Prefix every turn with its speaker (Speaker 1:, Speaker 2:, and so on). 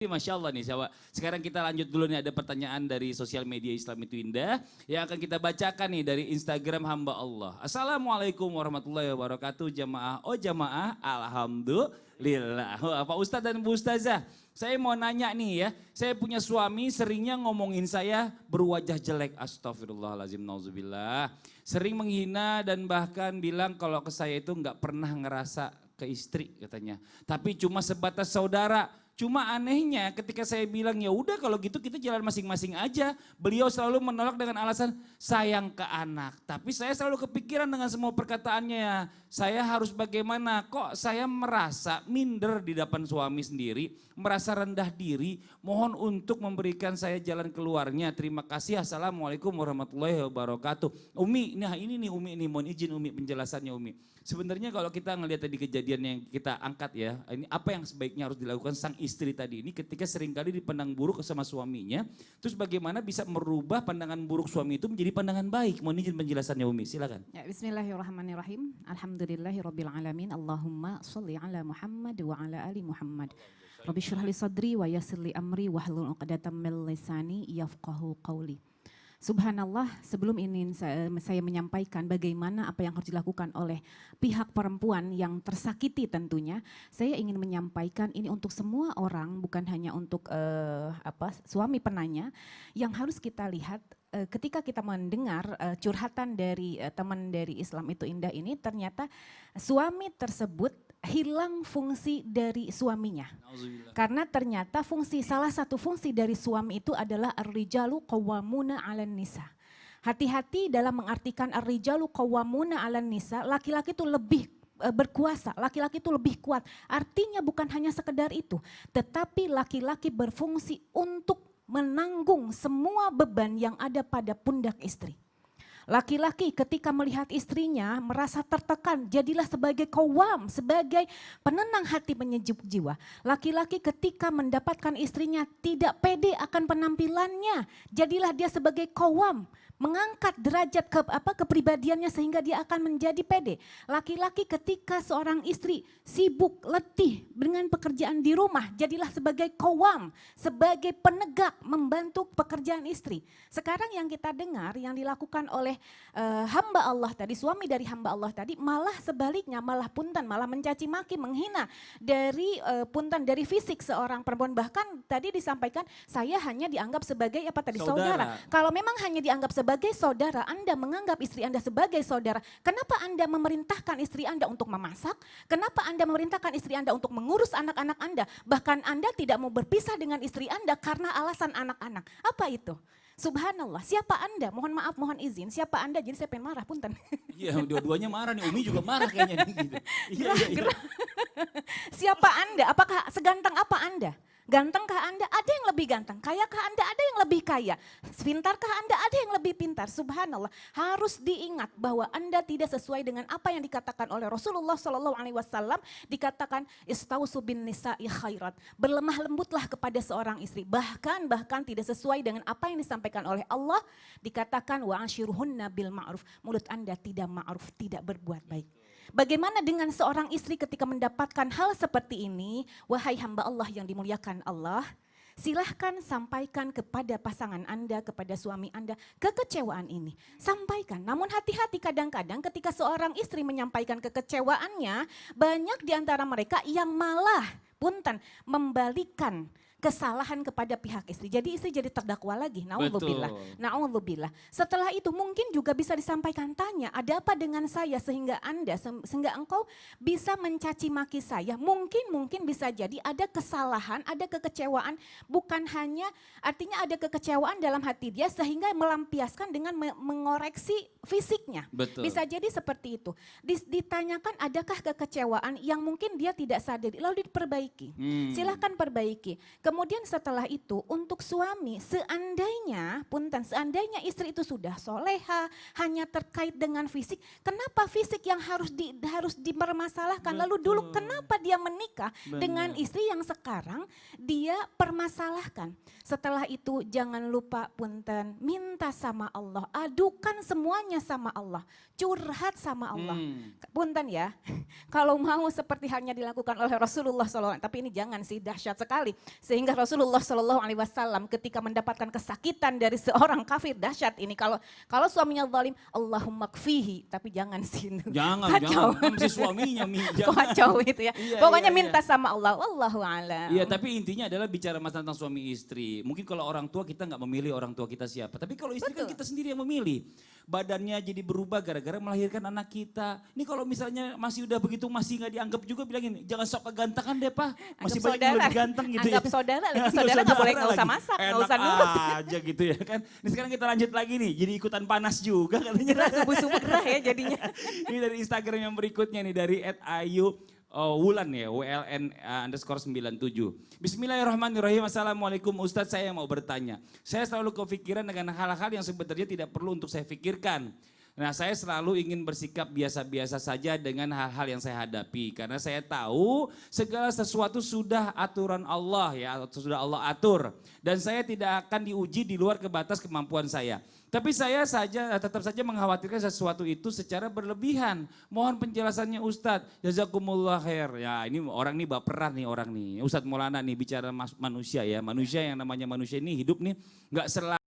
Speaker 1: Masya Allah nih, sekarang kita lanjut dulu nih, ada pertanyaan dari sosial media Islam itu Indah yang akan kita bacakan nih dari Instagram hamba Allah. Assalamualaikum warahmatullahi wabarakatuh jamaah. Oh jamaah, alhamdulillah. Pak Ustadz dan Bu Ustazah, saya mau nanya nih ya, saya punya suami seringnya ngomongin saya berwajah jelek, astagfirullahaladzim, nauzubillah. Sering menghina dan bahkan bilang kalau ke saya itu nggak pernah ngerasa ke istri katanya. Tapi cuma sebatas saudara. Cuma anehnya ketika saya bilang ya udah kalau gitu kita jalan masing-masing aja. Beliau selalu menolak dengan alasan sayang ke anak. Tapi saya selalu kepikiran dengan semua perkataannya. Saya harus bagaimana? Kok saya merasa minder di depan suami sendiri. Merasa rendah diri. Mohon untuk memberikan saya jalan keluarnya. Terima kasih. Assalamualaikum warahmatullahi wabarakatuh. Umi, nah ini nih Umi, ini mohon izin Umi penjelasannya Umi. Sebenarnya kalau kita ngelihat tadi kejadian yang kita angkat ya, ini apa yang sebaiknya harus dilakukan sang istri tadi ini ketika seringkali dipandang buruk sama suaminya, terus bagaimana bisa merubah pandangan buruk suami itu menjadi pandangan baik? Mohon izin penjelasannya Umi, silakan.
Speaker 2: Ya, bismillahirrahmanirrahim. Alhamdulillahirabbil Allahumma sholli ala Muhammad wa ala ali Muhammad. Rabbi shrah li sadri wa yassir li amri wahlul 'uqdatam min lisani yafqahu qawli. Subhanallah, sebelum ini saya menyampaikan bagaimana apa yang harus dilakukan oleh pihak perempuan yang tersakiti tentunya, saya ingin menyampaikan ini untuk semua orang, bukan hanya untuk suami penanya, yang harus kita lihat ketika kita mendengar curhatan dari teman dari Islam itu Indah ini, ternyata suami tersebut hilang fungsi dari suaminya. Karena ternyata salah satu fungsi dari suami itu adalah ar-rijalu qawwamuna 'alan nisa. Hati-hati dalam mengartikan ar-rijalu qawwamuna 'alan nisa, laki-laki itu lebih berkuasa, laki-laki itu lebih kuat. Artinya bukan hanya sekedar itu, tetapi laki-laki berfungsi untuk menanggung semua beban yang ada pada pundak istri. Laki-laki ketika melihat istrinya merasa tertekan, jadilah sebagai qawwam, sebagai penenang hati, penyejuk jiwa. Laki-laki ketika mendapatkan istrinya tidak pede akan penampilannya, jadilah dia sebagai qawwam, mengangkat derajat kepribadiannya sehingga dia akan menjadi pede. Laki-laki ketika seorang istri sibuk, letih dengan pekerjaan di rumah, jadilah sebagai qawwam, sebagai penegak membantu pekerjaan istri. Sekarang yang kita dengar yang dilakukan oleh hamba Allah tadi, suami dari hamba Allah tadi, malah sebaliknya, malah mencaci maki, menghina dari dari fisik seorang perempuan. Bahkan tadi disampaikan saya hanya dianggap sebagai saudara. Kalau memang hanya dianggap sebagai saudara, Anda menganggap istri Anda sebagai saudara, kenapa Anda memerintahkan istri Anda untuk memasak? Kenapa Anda memerintahkan istri Anda untuk mengurus anak-anak Anda? Bahkan Anda tidak mau berpisah dengan istri Anda karena alasan anak-anak. Apa itu? Subhanallah, siapa Anda? Mohon maaf, mohon izin, siapa Anda? Jadi saya pengen marah, punten.
Speaker 1: Iya, dua-duanya marah nih, Umi juga marah kayaknya. Gitu. Iya.
Speaker 2: Siapa Anda? Apakah seganteng apa Anda? Gantengkah Anda? Ada yang lebih ganteng. Kayakah Anda? Ada yang lebih kaya. Pintarkah Anda? Ada yang lebih pintar. Subhanallah, harus diingat bahwa Anda tidak sesuai dengan apa yang dikatakan oleh Rasulullah SAW. Dikatakan istausu bin nisa'i khairat. Berlemah lembutlah kepada seorang istri. Bahkan tidak sesuai dengan apa yang disampaikan oleh Allah. Dikatakan wa ashiruhunna bil ma'ruf. Mulut Anda tidak ma'ruf, tidak berbuat baik. Bagaimana dengan seorang istri ketika mendapatkan hal seperti ini? Wahai hamba Allah yang dimuliakan Allah, silahkan sampaikan kepada pasangan Anda, kepada suami Anda, kekecewaan ini. Sampaikan, namun hati-hati kadang-kadang ketika seorang istri menyampaikan kekecewaannya, banyak di antara mereka yang malah membalikan kesalahan kepada pihak istri. Jadi istri jadi terdakwa lagi. Na'udzubillah. Setelah itu mungkin juga bisa disampaikan, tanya, ada apa dengan saya sehingga engkau bisa mencaci maki saya. Mungkin bisa jadi ada kesalahan, ada kekecewaan, bukan hanya artinya ada kekecewaan dalam hati dia sehingga melampiaskan dengan mengoreksi fisiknya.
Speaker 1: Betul.
Speaker 2: Bisa jadi seperti itu. Ditanyakan adakah kekecewaan yang mungkin dia tidak sadari, lalu diperbaiki. Silahkan perbaiki. Kemudian setelah itu untuk suami, seandainya istri itu sudah soleha, hanya terkait dengan fisik, kenapa fisik yang harus dipermasalahkan? Lalu dulu kenapa dia menikah dengan istri yang sekarang dia permasalahkan? Setelah itu jangan lupa minta sama Allah, adukan semuanya sama Allah, curhat sama Allah. Punten ya, kalau mau seperti halnya dilakukan oleh Rasulullah SAW, tapi ini jangan sih, dahsyat sekali. Sehingga Rasulullah Shallallahu Alaihi Wasallam ketika mendapatkan kesakitan dari seorang kafir dahsyat ini, kalau suaminya zalim, Allahumma kfihi, tapi jangan sih.
Speaker 1: Jangan, masih suaminya
Speaker 2: Kacau itu ya.
Speaker 1: Iya,
Speaker 2: Pokoknya
Speaker 1: iya,
Speaker 2: minta sama Allah, wallahu a'lam.
Speaker 1: Iya, tapi intinya adalah bicara masalah tentang suami istri. Mungkin kalau orang tua kita nggak memilih orang tua kita siapa, tapi kalau istri kan kita sendiri yang memilih. Badannya jadi berubah gara-gara melahirkan anak kita. Ini kalau misalnya masih udah begitu masih nggak dianggap juga, bilangin jangan sok kegantengan deh Pak. Masih banyak yang lebih ganteng gitu
Speaker 2: anggap
Speaker 1: ya.
Speaker 2: saudara, saudara nggak boleh, nggak usah masak, nggak usah nurut.
Speaker 1: aja gitu ya kan. Ini sekarang kita lanjut lagi nih, jadi ikutan panas juga katanya.
Speaker 2: Subuh-subuh gerah ya jadinya.
Speaker 1: Ini dari Instagram yang berikutnya nih, dari @ayu Wulan ya, WLN _97. Bismillahirrahmanirrahim. Assalamualaikum Ustadz, saya mau bertanya. Saya selalu kepikiran dengan hal-hal yang sebenarnya tidak perlu untuk saya pikirkan. Nah, saya selalu ingin bersikap biasa-biasa saja dengan hal-hal yang saya hadapi. Karena saya tahu segala sesuatu sudah aturan Allah ya, sudah Allah atur. Dan saya tidak akan diuji di luar kebatas kemampuan saya. Tapi saya tetap saja mengkhawatirkan sesuatu itu secara berlebihan. Mohon penjelasannya Ustadz. Jazakumullah khair. Ya ini orang nih baperan nih orang nih. Ustadz Maulana nih bicara manusia ya. Manusia yang namanya manusia ini hidup nih nggak selalu